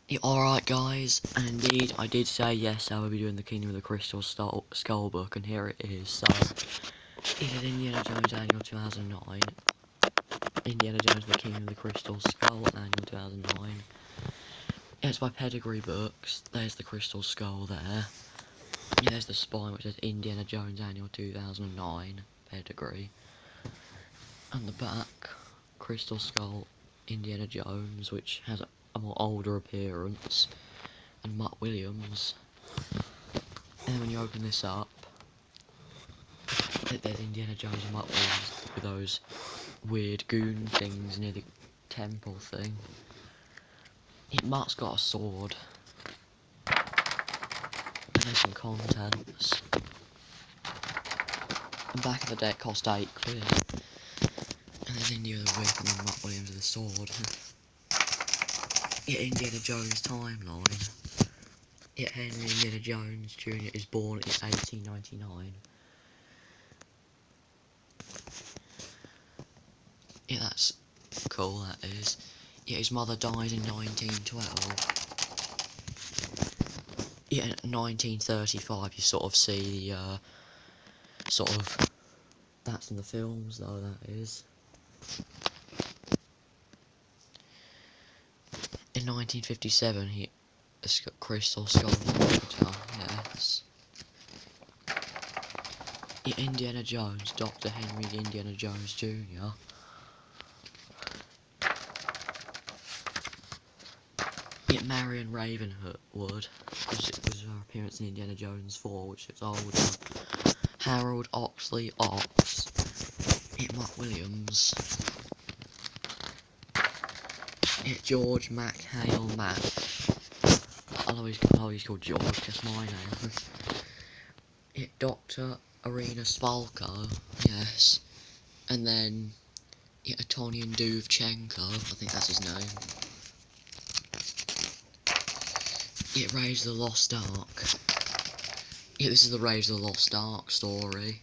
Yeah, alright guys, and indeed I did say yes I will be doing the Kingdom of the Crystal Skull book, and here it is. So, it is Indiana Jones Annual 2009, Indiana Jones the Kingdom of the Crystal Skull Annual 2009. It's by Pedigree books. There's the Crystal Skull there. Yeah, there's the spine which says Indiana Jones Annual 2009, Pedigree. And the back, Crystal Skull Indiana Jones, which has a more older appearance, and Mutt Williams. And then when you open this up, there's Indiana Jones and Mutt Williams with those weird goon things near the temple thing. Mutt's got a sword. And there's some contents. And back in the day it cost £8. And there's India with the whip and then Mutt Williams with the sword. Indiana Jones timeline. Henry Indiana Jones Jr. is born in 1899. That's cool, that is. His mother died in 1912. In 1935 you sort of see the, that's in the films though, that is. In 1957 it's got Crystal Skull guitar, yes. Indiana Jones, Dr. Henry Indiana Jones Jr. Marion Ravenwood, which was her appearance in Indiana Jones 4, which is older. Harold Oxley Ox. Mutt Williams. George MacHale Mac. I'll always call George, that's my name. Dr. Arena Spalko, yes. And then Antonian Duvchenko, I think that's his name. Raise the Lost Ark. This is the Raise the Lost Ark story.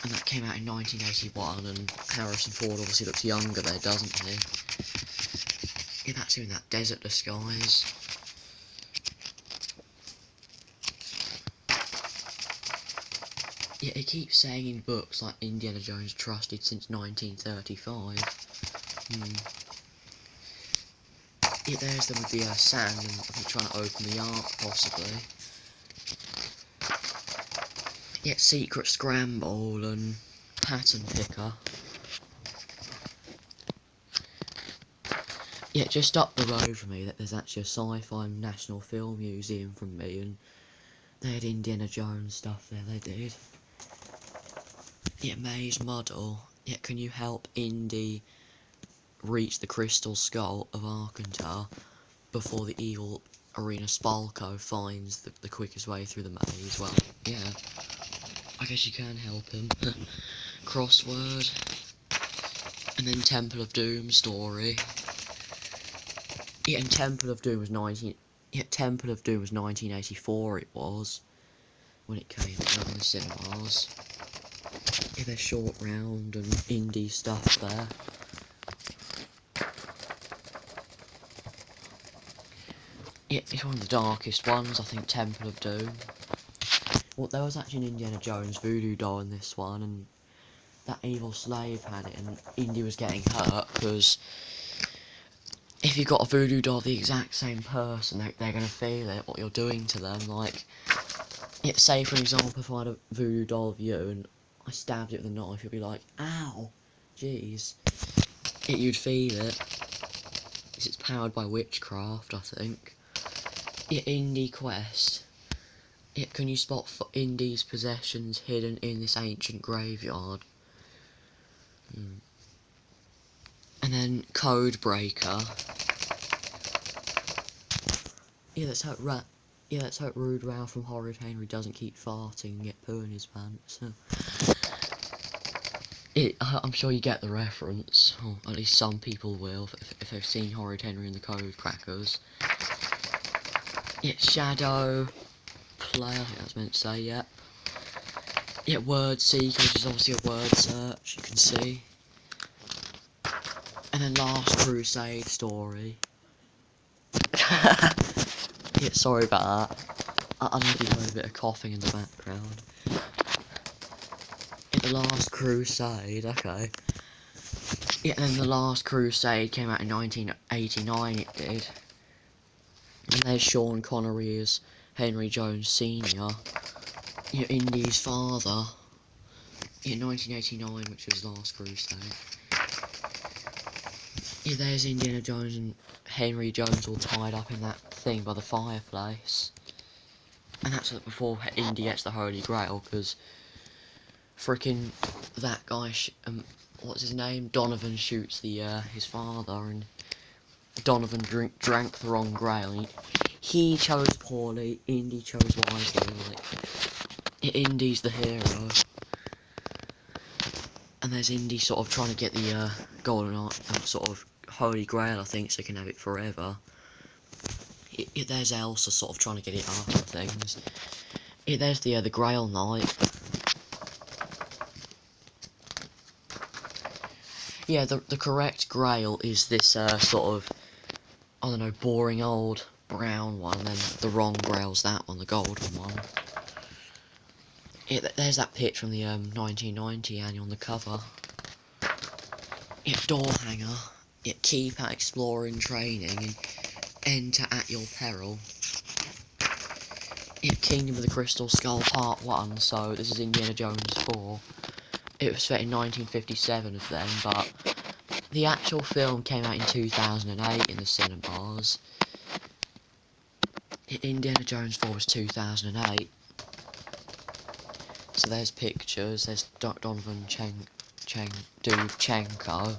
And that came out in 1981, and Harrison Ford obviously looks younger there, doesn't he? That's him in that desert disguise. It keeps saying in books like Indiana Jones trusted since 1935. There's them with the sand, and I think trying to open the ark, possibly. Secret Scramble and Pattern Picker. Just up the road from me, there's actually a Sci-Fi National Film Museum from me, and they had Indiana Jones stuff there, they did. Maze Muddle. Can you help Indy reach the Crystal Skull of Arkansas before the evil Arena Spalko finds the quickest way through the maze? Well, yeah, I guess you can help him. Crossword. And then Temple of Doom story. And Temple of Doom was 1984 it was, when it came out in the cinemas. There's Short Round and indie stuff there. It's one of the darkest ones, I think, Temple of Doom. Well, there was actually an Indiana Jones voodoo doll in this one, and that evil slave had it, and Indy was getting hurt, because if you've got a voodoo doll of the exact same person, they're going to feel it, what you're doing to them. Like, say for example, if I had a voodoo doll of you, and I stabbed it with a knife, you'd be like, ow, jeez. You'd feel it. It's powered by witchcraft, I think. Indie Quest. Can you spot Indy's possessions hidden in this ancient graveyard? And then Code Breaker. That's how Rude Ralph from Horrid Henry doesn't keep farting and get poo in his pants. I'm sure you get the reference, or at least some people will, if they've seen Horrid Henry and the Code Crackers. Shadow Play, I think that's meant to say, yep. Word Seeker, which is obviously a word search, you can see. And then Last Crusade story. Yeah, sorry about that. I know you heard a bit of coughing in the background. Yeah, the Last Crusade, okay. Yeah, and then the Last Crusade came out in 1989, it did. And there's Sean Connery as Henry Jones Sr., you know, Indy's father, in 1989, which was Last Crusade. Yeah, there's Indiana Jones and Henry Jones all tied up in that thing by the fireplace. And that's before Indy gets the Holy Grail, because frickin' that guy, what's his name? Donovan shoots the his father, and Donovan drank the wrong Grail. And he chose poorly, Indy chose wisely. Like, Indy's the hero. And there's Indy sort of trying to get the golden sort of Holy Grail, I think, so he can have it forever. There's Elsa sort of trying to get it after things. There's the Grail Knight. Yeah, the correct Grail is this sort of, I don't know, boring old brown one, and then the wrong Grail's that one, the golden one. There's that picture from the 1990 annual on the cover. Door hanger. Keep at exploring training and enter at your peril. Kingdom of the Crystal Skull Part 1, so this is Indiana Jones 4. It was set in 1957 of them, but the actual film came out in 2008 in the cinemas. Indiana Jones 4 was 2008. So there's pictures, there's Donovan Duvchenko.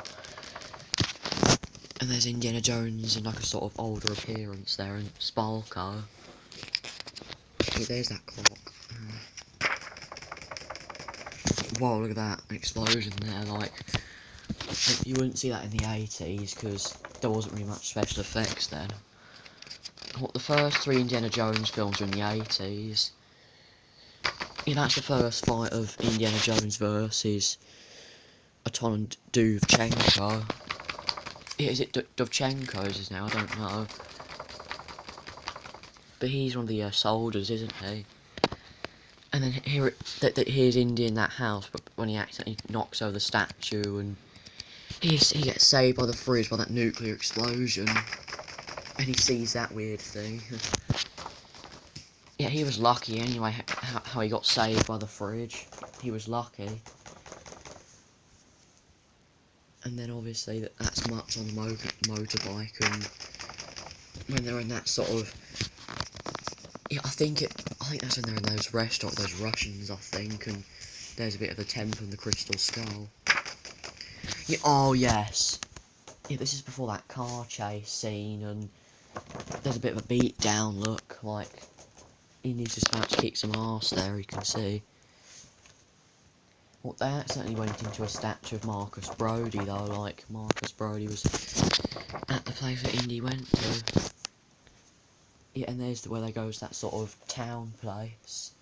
And there's Indiana Jones in like a sort of older appearance there, and Spalko. There's that clock. Whoa, look at that, an explosion there, like, you wouldn't see that in the 80s, because there wasn't really much special effects then. The first 3 Indiana Jones films were in the 80s. That's the first fight of Indiana Jones versus Anton Duvchenko. Is it Dovchenko's now? I don't know. But he's one of the soldiers, isn't he? And then here's Indy in that house, but when he accidentally knocks over the statue, and he gets saved by the fridge by that nuclear explosion, and he sees that weird thing. Yeah, he was lucky anyway, how he got saved by the fridge. He was lucky. And then obviously that's Max on the motorbike, and when they're in that sort of, yeah, I think that's when they're in those restaurants, those Russians, I think, and there's a bit of the temple and the crystal skull. Yeah, oh yes. Yeah, this is before that car chase scene, and there's a bit of a beat down look, like Indy's just about to kick some arse there, you can see. Well, they accidentally went into a statue of Marcus Brody though, like Marcus Brody was at the place that Indy went to. Yeah, and there's where they go to that sort of town place.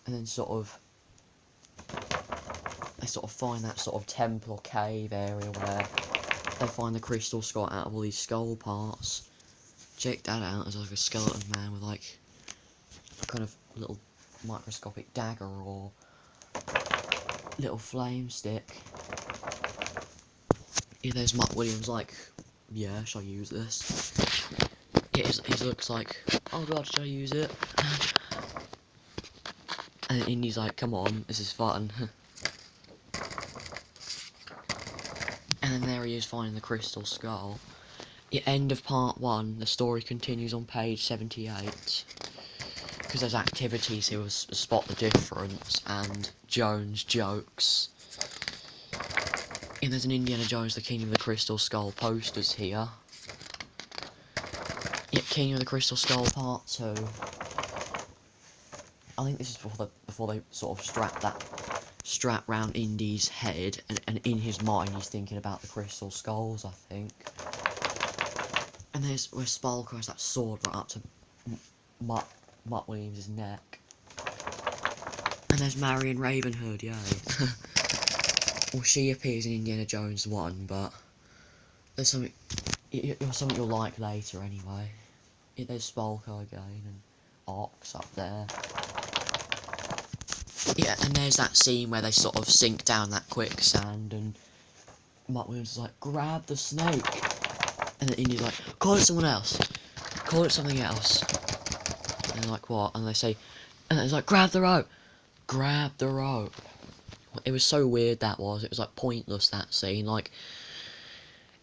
And then they sort of find that sort of temple or cave area where they find the crystal skull out of all these skull parts. Check that out, as like a skeleton man with like a kind of little microscopic dagger or little flame stick. Yeah, there's Mutt Williams like, yeah, shall I use this? Yeah, he looks like, oh god, shall I use it? And Indy's like, come on, this is fun. And then there he is finding the crystal skull. Yeah, end of part 1, the story continues on page 78. Because there's activities here to spot the difference, and Jones jokes. And there's an Indiana Jones, the Kingdom of the Crystal Skull posters here. Yeah, Kingdom of the Crystal Skull Part 2. I think this is before they sort of strap round Indy's head, and in his mind he's thinking about the crystal skulls, I think. And there's where Spalko has that sword right up to Mutt Williams' neck. And there's Marion Ravenhood, yay. well, she appears in Indiana Jones 1, but there's something you'll like later anyway. There's Spalko again and Ox up there. Yeah, and there's that scene where they sort of sink down that quicksand, and Mark Williams is like, grab the snake, and then Indy's like, call it someone else, call it something else, and they're like, what? And they say, and it's like, grab the rope, grab the rope. It was so weird, that was. It was like pointless, that scene. Like,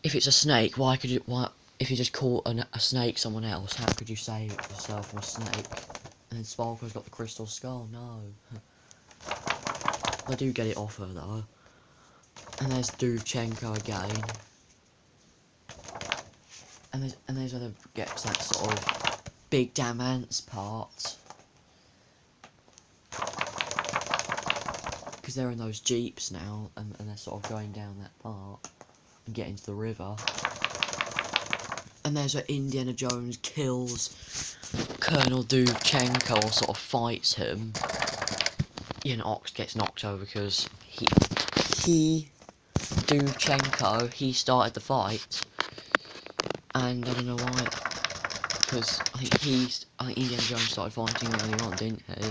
if it's a snake, why if you just call a snake someone else, how could you save yourself from a snake? And then Sparkle's got the crystal skull. No. I do get it off her though. And there's Duvchenko again. And there's where they get that sort of big damn ants part. Because they're in those jeeps now, and they're sort of going down that part and get into the river. And there's where Indiana Jones kills Colonel Duvchenko, or sort of fights him. Ian Ox gets knocked over because Duvchenko, he started the fight, and I don't know why, because I think Indiana Jones started fighting early on, didn't he?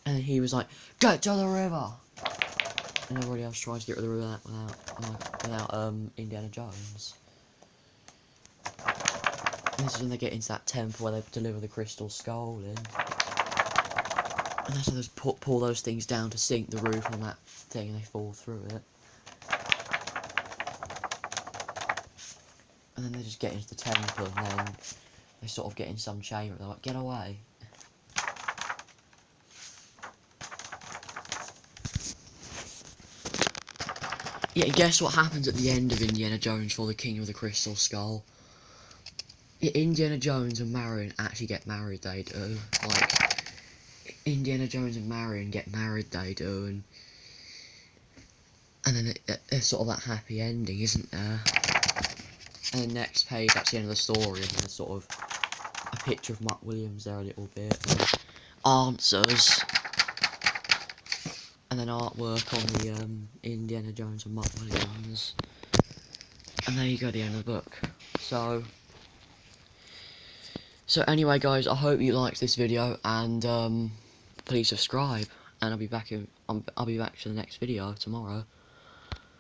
And he was like, get to the river! And everybody else tries to get rid of the river without Indiana Jones. And this is when they get into that temple where they deliver the crystal skull in. And that's when they pull those things down to sink the roof on that thing, and they fall through it. And then they just get into the temple, and then they sort of get in some chamber, they're like, get away. Yeah, guess what happens at the end of Indiana Jones for the King of the Crystal Skull? Yeah, Indiana Jones and Marion actually get married, they do. Like, Indiana Jones and Marion get married, they do, and then there's sort of that happy ending, isn't there? And the next page, that's the end of the story, and there's sort of a picture of Mark Williams there a little bit. Answers. And then artwork on the Indiana Jones and Mark Williams. And there you go, the end of the book. So anyway, guys, I hope you liked this video, and please subscribe, and I'll be back to the next video tomorrow.